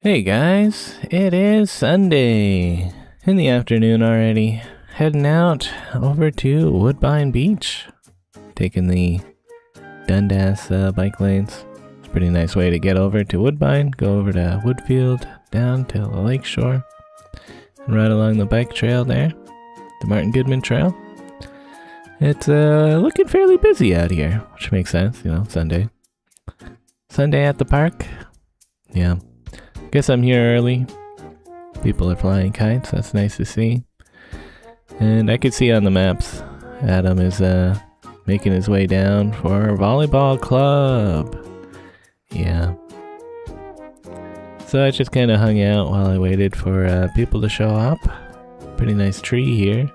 Hey guys, it is Sunday in the afternoon already. Heading out over to Woodbine Beach. Taking the Dundas bike lanes. It's a pretty nice way to get over to Woodbine, go over to Woodfield, down to the lakeshore, and ride along the bike trail there, the Martin Goodman Trail. It's looking fairly busy out here, which makes sense, Sunday. Sunday at the park. Yeah. Guess I'm here early. People are flying kites, that's nice to see. And I could see on the maps, Adam is making his way down for volleyball club. Yeah. So I just kind of hung out while I waited for people to show up. Pretty nice tree here.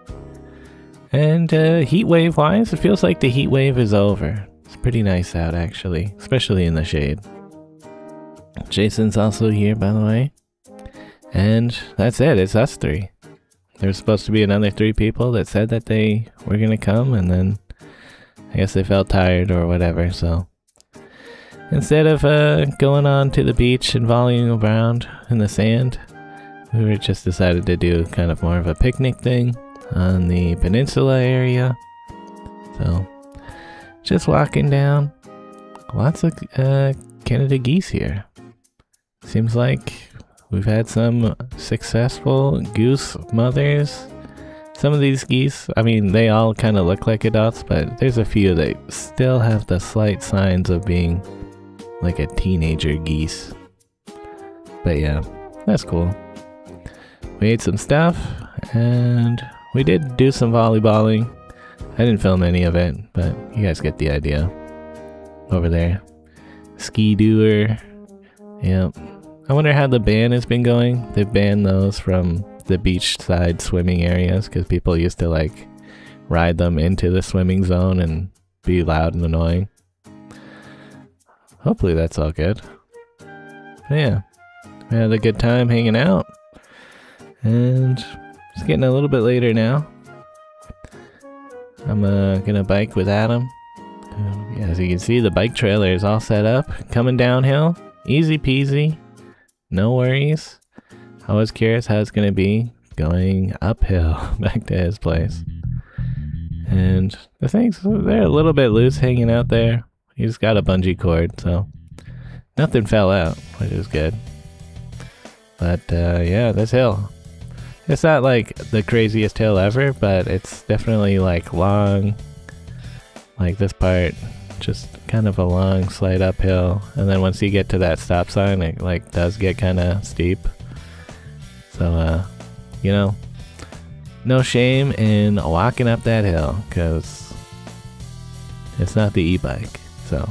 And heat wave wise, it feels like the heat wave is over. It's pretty nice out actually, especially in the shade. Jason's also here, by the way. And that's it. It's us three. There's supposed to be another 3 people that said that they were going to come, and then I guess they felt tired or whatever, so instead of going on to the beach and volleying around in the sand, we were just decided to do kind of more of a picnic thing on the peninsula area. So, just walking down. Lots of Canada geese here. Seems like we've had some successful goose mothers. Some of these geese, I mean, they all kind of look like adults, but there's a few that still have the slight signs of being like a teenager geese. But yeah, that's cool. We ate some stuff, and we did do some volleyballing. I didn't film any of it, but you guys get the idea. Over there. Ski doer. Yep. I wonder how the ban has been going. They've banned those from the beachside swimming areas because people used to like ride them into the swimming zone and be loud and annoying. Hopefully that's all good. But yeah, we had a good time hanging out. And it's getting a little bit later now. I'm gonna bike with Adam. As you can see, the bike trailer is all set up, coming downhill, easy peasy, no worries. I was curious how it's going to be going uphill back to his place. And the things, they're a little bit loose hanging out there. He's got a bungee cord, so nothing fell out, which is good. But yeah, this hill. It's not like the craziest hill ever, but it's definitely like long. Like this part, just kind of a long slight uphill, and then once you get to that stop sign, it like does get kind of steep. So no shame in walking up that hill, because it's not the e-bike, so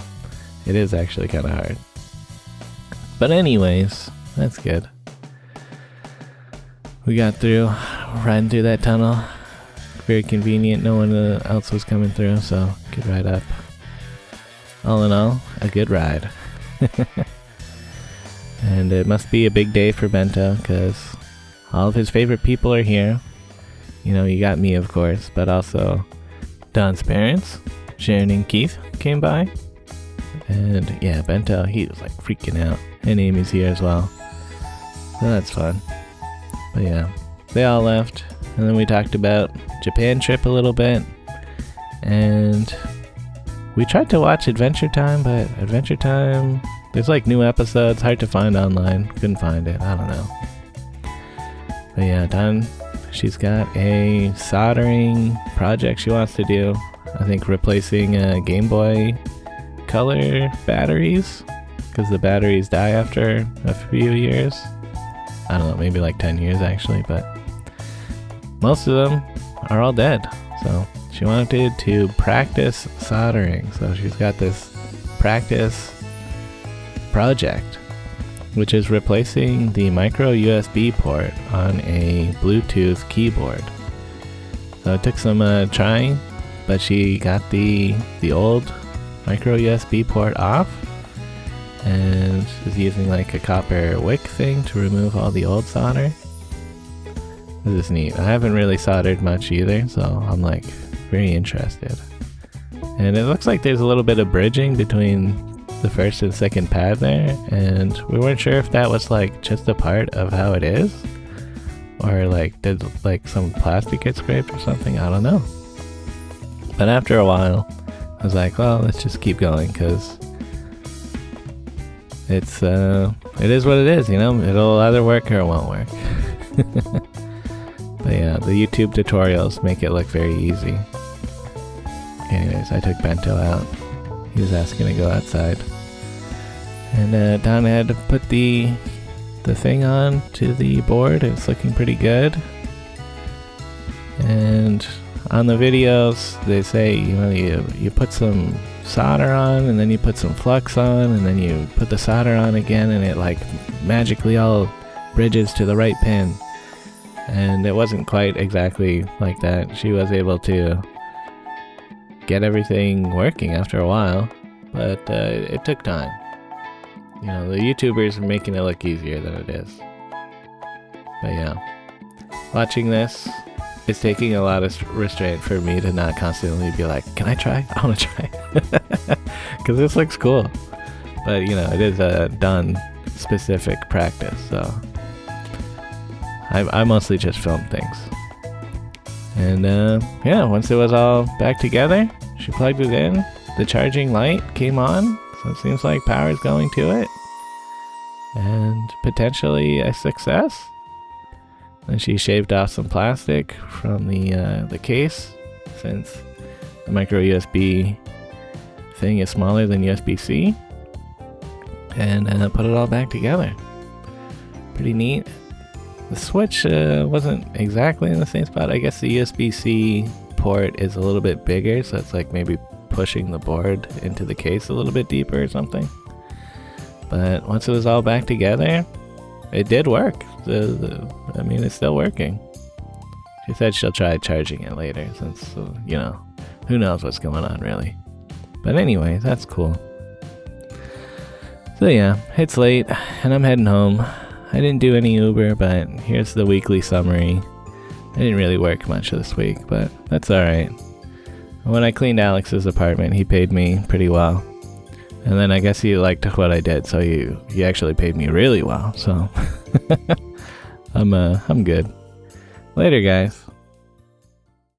it is actually kind of hard. But anyways, that's good. We got through, riding through that tunnel. Very convenient, no one else was coming through, so could ride up. All in all, a good ride. And it must be a big day for Bento, because all of his favorite people are here. You got me, of course, but also Don's parents, Sharon and Keith, came by. And yeah, Bento, he was like freaking out. And Amy's here as well. So that's fun. But yeah, they all left. And then we talked about Japan trip a little bit. And we tried to watch Adventure Time, but Adventure Time, there's like new episodes, hard to find online. Couldn't find it, I don't know. But yeah, Dawn, she's got a soldering project she wants to do. I think replacing Game Boy Color batteries, because the batteries die after a few years. I don't know, maybe like 10 years actually, but most of them are all dead. So she wanted to practice soldering. So she's got this practice project, which is replacing the micro USB port on a Bluetooth keyboard. So it took some trying, but she got the old micro USB port off and is using like a copper wick thing to remove all the old solder. This is neat. I haven't really soldered much either, so I'm like very interested. And it looks like there's a little bit of bridging between the first and second pad there, and we weren't sure if that was like just a part of how it is, or like did like some plastic get scraped or something. I don't know. But after a while, I was like, well, let's just keep going, because it is what it is, you know. It'll either work or it won't work. But yeah, the YouTube tutorials make it look very easy. Anyways, I took Bento out. He was asking to go outside, and Don had to put the thing on to the board. It's looking pretty good. And on the videos, they say, you know, you put some solder on, and then you put some flux on, and then you put the solder on again, and it like magically all bridges to the right pin. And it wasn't quite exactly like that. She was able to get everything working after a while, but it took time. You know, the YouTubers are making it look easier than it is. But yeah, watching this is taking a lot of restraint for me to not constantly be like, can I try? I want to try. Because this looks cool. But you know, it is a done specific practice, so I mostly just film things. And yeah, once it was all back together, she plugged it in. The charging light came on, so it seems like power is going to it. And potentially a success. Then she shaved off some plastic from the case, since the micro USB thing is smaller than USB-C. And put it all back together. Pretty neat. The switch wasn't exactly in the same spot. I guess the USB-C port is a little bit bigger, so it's like maybe pushing the board into the case a little bit deeper or something. But once it was all back together, it did work. I mean, it's still working. She said she'll try charging it later, since, you know, who knows what's going on really. But anyway, that's cool. So yeah, it's late, and I'm heading home. I didn't do any Uber, but here's the weekly summary. I didn't really work much this week, but that's alright. When I cleaned Alex's apartment, he paid me pretty well. And then I guess he liked what I did, so he actually paid me really well, so I'm good. Later, guys.